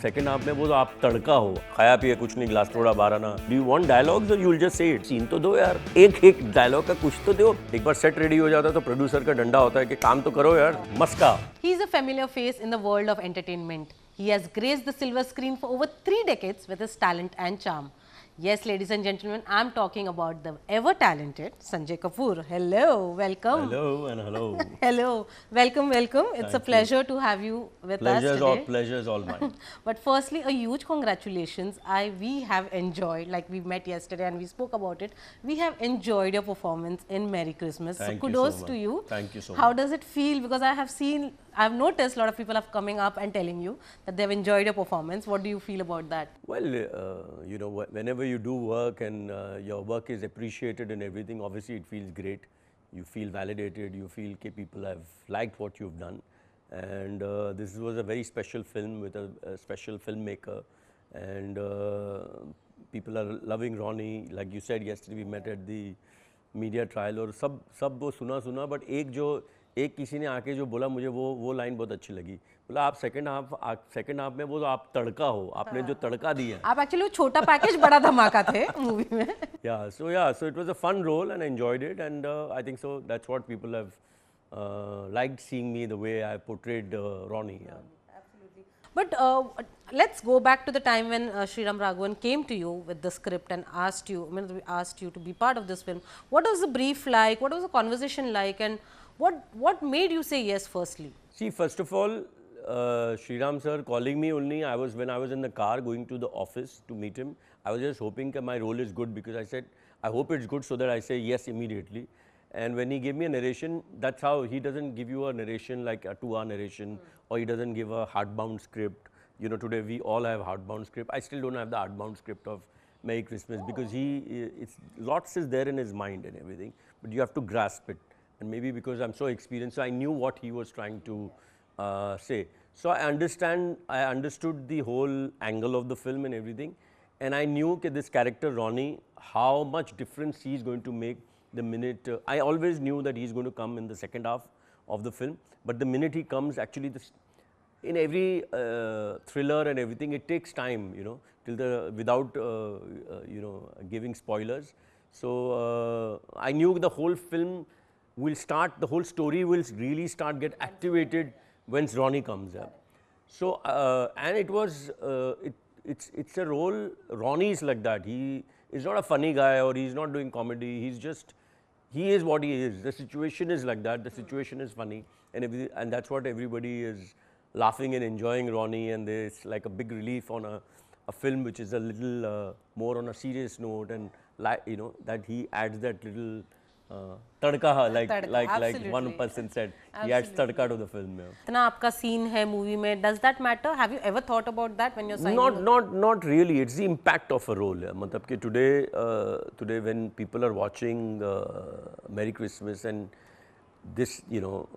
second half में वो आप तड़का हो, खाया पिए कुछ नहीं, ग्लास थोड़ा बारह ना. Do you want dialogues or you'll just say it? Scene तो दो यार, एक डायलॉग का कुछ तो दो. एक बार सेट रेडी हो जाता है तो प्रोड्यूसर का डंडा होता है कि काम तो करो यार, मस्का. He is a familiar face in the world of entertainment. He has graced the silver screen for over 3 decades with his talent and charm. Yes, ladies and gentlemen, I'm talking about the ever-talented Sanjay Kapoor. Hello, welcome. Hello and hello. Hello, welcome, welcome. It's a pleasure to have you with us today. Pleasure's all mine. But firstly, a huge congratulations. We have enjoyed, like we met yesterday and we spoke about it. We have enjoyed your performance in Merry Christmas. Thank so you kudos so much. to you. Thank you so How much. does it feel? Because I've noticed a lot of people are coming up and telling you that they've enjoyed your performance. What do you feel about that? Well, you know, whenever you do work and your work is appreciated and everything, obviously it feels great. You feel validated, you feel that people have liked what you've done. And this was a very special film with a special filmmaker. And people are loving Ronnie. Like you said yesterday, we met at the media trial और सब वो सुना but एक किसी ने आके जो बोला मुझे वो लाइन बहुत अच्छी लगी. बोला आप सेकंड हाफ में वो आप तड़का हो, आपने जो तड़का दिया. आप एक्चुअली छोटा पैकेज बड़ा धमाका थे मूवी में. So it was a fun role and I enjoyed it, and I think so that's what people have liked, seeing me the way I portrayed Ronnie. Yeah. Absolutely. But let's go back to the time when Sriram Raghavan came to you with the script and asked you to be part of this film. What was the brief like? What was the conversation like? And what made you say yes firstly? See, first of all, Sriram sir calling me only, when I was in the car going to the office to meet him, I was just hoping that my role is good, because I said, I hope it's good so that I say yes immediately. And when he gave me a narration, that's how he doesn't give you a narration like a 2-hour narration, or he doesn't give a hardbound script. You know, today we all have hardbound script. I still don't have the hardbound script of Merry Christmas, because lots is there in his mind and everything, but you have to grasp it. And maybe because I'm so experienced, so I knew what he was trying to say. So I understood the whole angle of the film and everything, and I knew that this character Ronnie, how much difference he is going to make the minute. I always knew that he's going to come in the second half of the film, but the minute he comes, actually, in every thriller and everything, it takes time, you know, without you know, giving spoilers. So I knew the whole film the whole story will really get activated once Ronnie comes up. So and it was it's a role. Ronnie is like that. He is not a funny guy, or he's not doing comedy. He is what he is. The situation is like that. The situation is funny, and that's what everybody is laughing and enjoying Ronnie. And there's like a big relief on a film which is a little more on a serious note, and you know, that he adds that little tadka, like one person said. He adds tadka to the film. इतना आपका scene है movie में. Does that matter? Have you ever thought about that when you're signing? Not really. It's the impact of a role. मतलब कि today when people are watching Merry Christmas, and this, you know,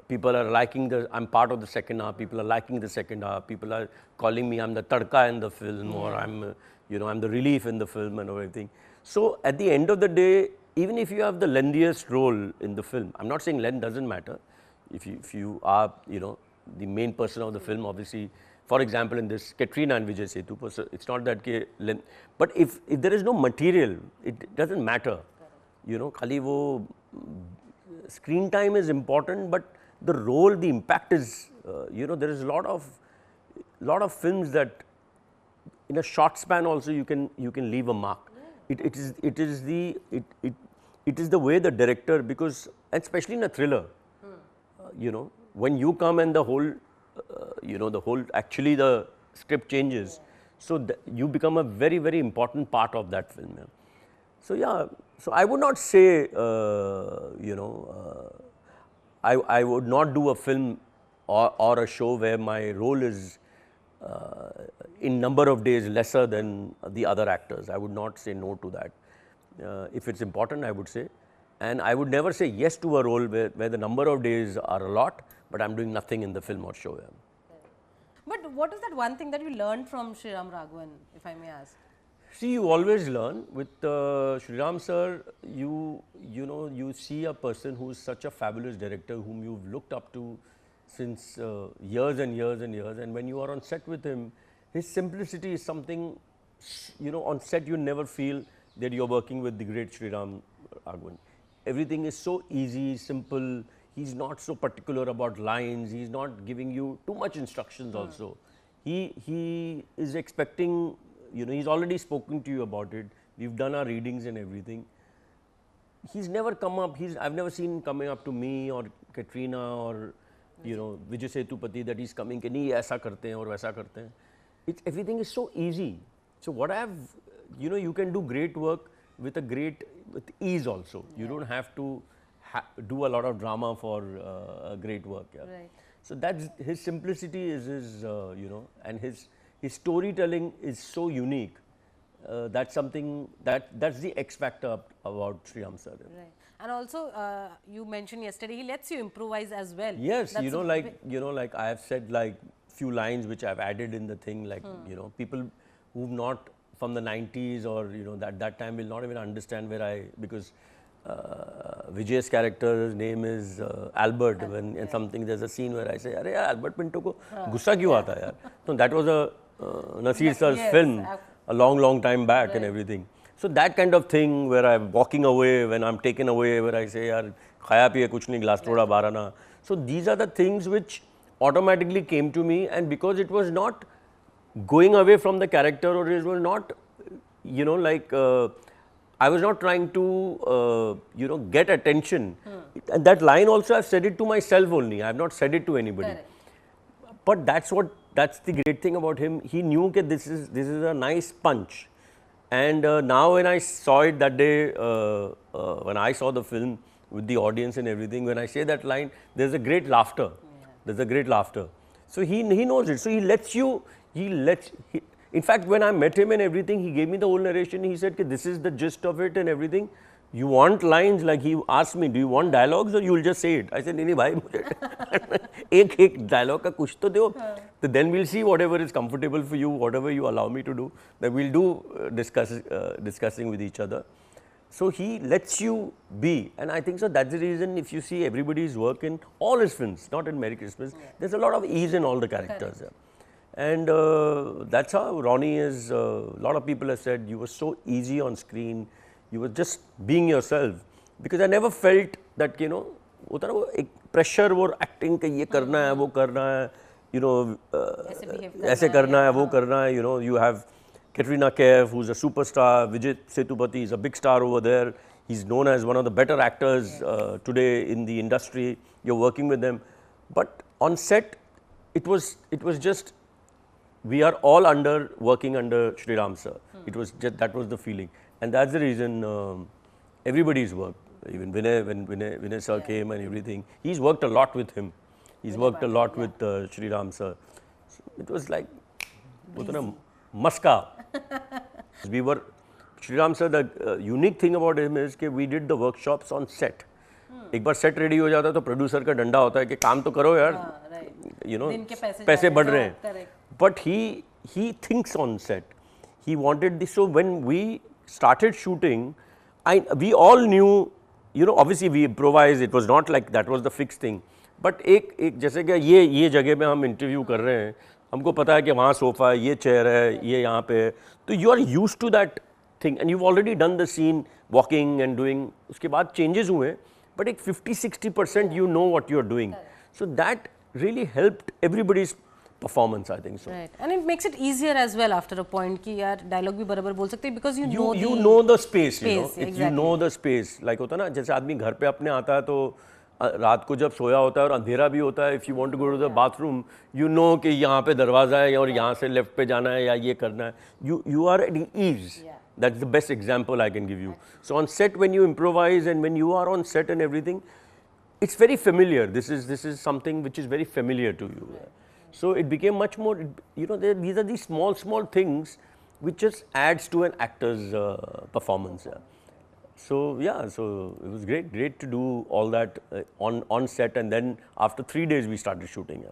people are liking I'm part of the second half. People are liking the second half. People are calling me I'm the tadka in the film, or I'm the relief in the film and everything. So at the end of the day, even if you have the lengthiest role in the film, I'm not saying length doesn't matter. If you are, you know, the main person of the film, obviously, for example, in this Katrina and Vijay Sethupathi, so it's not that length. But if there is no material, it doesn't matter. You know, khali wo screen time is important, but the role, the impact is, you know, there is a lot of films that in a short span also you can leave a mark. It is the way the director, because especially in a thriller, you know, when you come and the whole actually the script changes, so you become a very, very important part of that film. Yeah. So yeah, so I would not say you know, I would not do a film or a show where my role is in number of days lesser than the other actors. I would not say no to that. If it's important, I would say. And I would never say yes to a role where the number of days are a lot, but I'm doing nothing in the film or show. Yeah. But what is that one thing that you learned from Sriram Raghavan, if I may ask? See, you always learn. With Sriram sir, you know, you see a person who is such a fabulous director, whom you've looked up to since years and years and years. And when you are on set with him, his simplicity is something, you know, on set you never feel that you're working with the great Sriram Raghavan. Everything is so easy, simple. He's not so particular about lines. He's not giving you too much instructions also. He is expecting, you know, he's already spoken to you about it. We've done our readings and everything. He's never come up, I've never seen him coming up to me or Katrina or, you know, Vijay Sethupathi that he's coming, कि नहीं ऐसा करते हैं और वैसा करते हैं. Everything is so easy. So what you know, you can do great work with ease also. You don't have to do a lot of drama for great work. Yeah. Right. So that's his simplicity is his, you know, and his storytelling is so unique. That's something that's the X factor about Sriram sir. Right. And also, you mentioned yesterday he lets you improvise as well. Yes, that's like I have said like few lines which I've added in the thing, like you know, people who've not from the 90s or you know that time will not even understand because Vijay's character's name is Albert. When something there's a scene where I say, "Arey yaar, Albert Pinto ko gussa kyun aata yaar?" So that was a Nasir sir's film a long time back and everything. So that kind of thing where I'm walking away, when I'm taken away, where I say, "Yaar, khaya piye kuch nahi, glass thoda barana." So these are the things which automatically came to me, and because it was not going away from the character, or it was not, you know, like I was not trying to, you know, get attention. And that line also I've said it to myself only. I have not said it to anybody. Correct. But that's the great thing about him. He knew that this is a nice punch. And now when I saw it that day, when I saw the film with the audience and everything, when I say that line, there's a great laughter. Yeah. There's a great laughter. So he knows it. So he lets you, in fact, when I met him and everything, he gave me the whole narration. He said, this is the gist of it and everything. You want lines, like he asked me, do you want dialogues or you will just say it? I said, नहीं भाई मुझे एक dialogue का कुछ तो दो. So then we'll see whatever is comfortable for you, whatever you allow me to do. Then we'll do discussing with each other. So he lets you be, and I think so that's the reason if you see everybody's work in all his films, not in Merry Christmas, there's a lot of ease in all the characters. And that's how Ronnie is. A lot of people have said you were so easy on screen. You were just being yourself, because I never felt that, you know, होता ना वो एक pressure वो acting का ये करना है वो करना है, you know, ऐसे करना है वो करना है, you know, you have Katrina Kaif, who's a superstar. Vijay Sethupathi is a big star over there. He's known as one of the better actors today in the industry. You're working with them, but on set, it was just, we are all working under Sriram sir. It was just, that was the feeling. And that's the reason everybody's worked. Even Vinay, when Vinay sir came and everything, he's worked a lot with him. He's worked a lot with Sriram sir. So it was like, maska. Sriram sir, the unique thing about him is that we did the workshops on set. एक बार set ready हो जाता है तो producer का डंडा होता है कि काम तो करो यार, you know, पैसे बढ़ रहे हैं. But he thinks on set. He wanted this. So when we started shooting, we all knew, you know, obviously we improvised. It was not like that was the fixed thing. But एक जैसे कि ये जगह में हम interview कर रहे हैं, हमको पता है कि वहाँ सोफा है, ये चेयर है, ये यहाँ पे है, तो you are used to that thing and you've already done the scene, walking and doing. उसके बाद changes हुए, but एक 50-60% you know what you're doing. So that really helped everybody's performance, I think so. Right, and it makes it easier as well after a point कि यार dialogue भी बराबर बोल सकते हैं because you know the space, you know, exactly. You know the space. Like होता ना, जैसे आदमी घर पे अपने आता है तो रात को जब सोया होता है और अंधेरा भी होता है, if you want to go to the bathroom, you know कि यहाँ पे दरवाजा है और यहाँ से लेफ्ट पे जाना है या ये करना है. You are at ease. Yeah. That's the best example I can give you. So on set, when you improvise and when you are on set and everything, it's very familiar. This is something which is very familiar to you. Right. So it became much more, you know, these are these small things which just adds to an actor's performance. So yeah, so it was great to do all that on set, and then after 3 days we started shooting.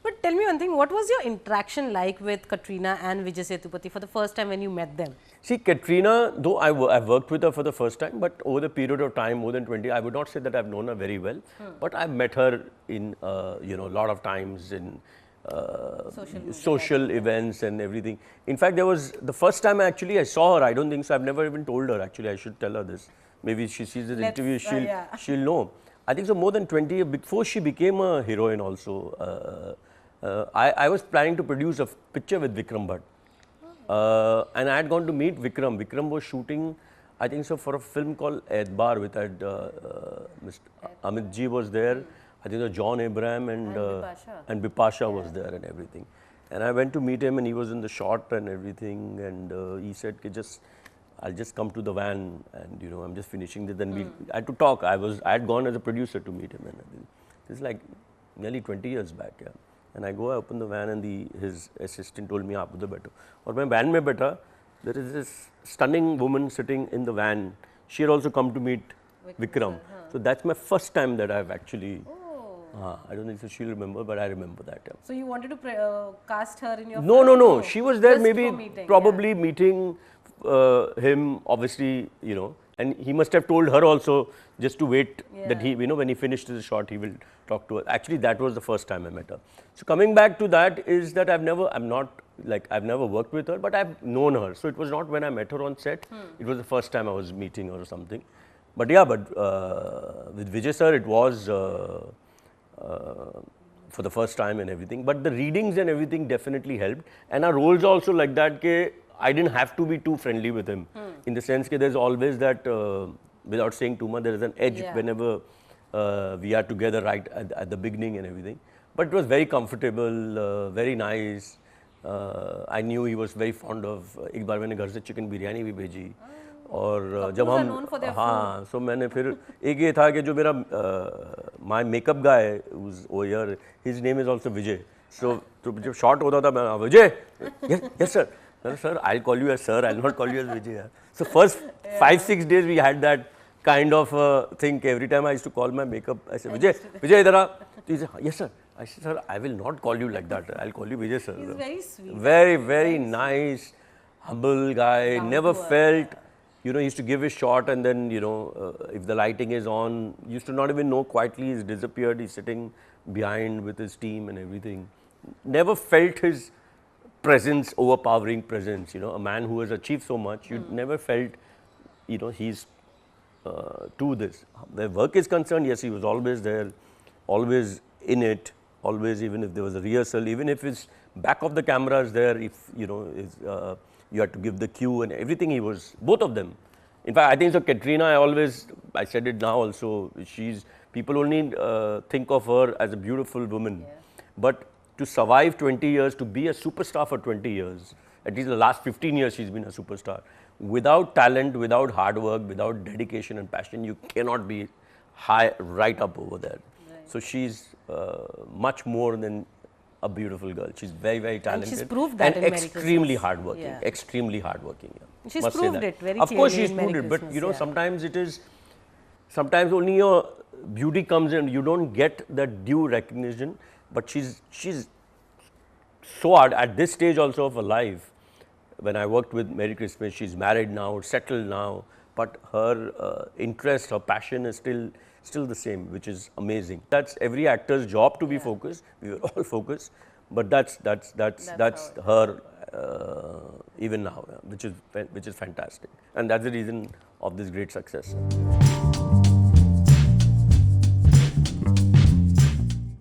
But tell me one thing, what was your interaction like with Katrina and Vijay Sethupathi for the first time when you met them? See, Katrina, though I've worked with her for the first time, but over the period of time, more than 20, I would not say that I've known her very well. But I've met her in, a lot of times in social events and everything. In fact, there was the first time I saw her, I don't think so, I've never even told her actually, I should tell her this. Maybe if she sees this interview, she'll know. I think so more than 20 years before she became a heroine also. I was planning to produce a picture with Vikram Bhatt. And I had gone to meet Vikram. Vikram was shooting, I think so, for a film called Edbar with that Mr. Amit Ji was there. I think so John Abraham and Bipasha was there and everything. And I went to meet him and he was in the shot and everything. And he said, I'll just come to the van and I'm just finishing this. Then I had to talk. I had gone as a producer to meet him. And this is like nearly 20 years back. Yeah. And I open the van and his assistant told me, "Aap udhar baitho." Aur main van mein baitha, there is this stunning woman sitting in the van. She had also come to meet Vikram. So that's my first time that I've actually, I don't think so she'll remember, but I remember that. Yeah. So you wanted to cast her in your No, film? no. She was there Just maybe, for meeting, probably meeting him, obviously, and he must have told her also just to wait that he, when he finished his shot, he will talk to her. Actually, that was the first time I met her. So coming back to that is that I've never worked with her, but I've known her. So it was not when I met her on set, it was the first time I was meeting her or something. But yeah, with Vijay sir, it was for the first time and everything. But the readings and everything definitely helped. And our roles also like that, I didn't have to be too friendly with him. In the sense that there's always that, without saying too much, there is an edge whenever we are together right at the beginning and everything. But it was very comfortable, very nice. I knew he was very fond of, एक बार मैंने घर से chicken biryani भी भेजी. और जब हम हाँ so मैंने फिर एक ये था कि जो मेरा my makeup guy who's over here, his name is also Vijay. So तो जब shot होता था मैं Vijay, yes sir. Sir, I'll call you as sir, I'll not call you as Vijay. So first 5-6 days we had that kind of thing. Every time I used to call my makeup, I said, Vijay, idhar aa. He said, yes sir. I said, sir, I will not call you like that. I'll call you Vijay sir. He's very sweet. Very, very nice, humble guy. Never felt, he used to give his shot and then, if the lighting is on, used to not even know quietly, he's disappeared. He's sitting behind with his team and everything. Never felt his presence, overpowering presence, a man who has achieved so much, you never felt, he's to this. Where work is concerned, yes, he was always there, always in it, always, even if there was a rehearsal, even if his back of the camera is there, if, you had to give the cue and everything, he was, both of them. In fact, I think so Katrina, I said it now also, people only think of her as a beautiful woman, but to survive 20 years, to be a superstar for 20 years, at least the last 15 years she's been a superstar. Without talent, without hard work, without dedication and passion, you cannot be right up over there. Right. So she's much more than a beautiful girl. She's very, very talented. And she's proved that and in extremely hardworking. Yeah. Extremely hardworking. Yeah. She's proved it very Of course clearly she's proved it, but sometimes only your beauty comes in, you don't get that due recognition. But she's so hard at this stage also of her life. When I worked with Merry Christmas, she's married now, settled now, but her interest, her passion is still the same, which is amazing. That's every actor's job to be focused. We were all focused, but that's her even now, which is fantastic, and that's the reason of this great success.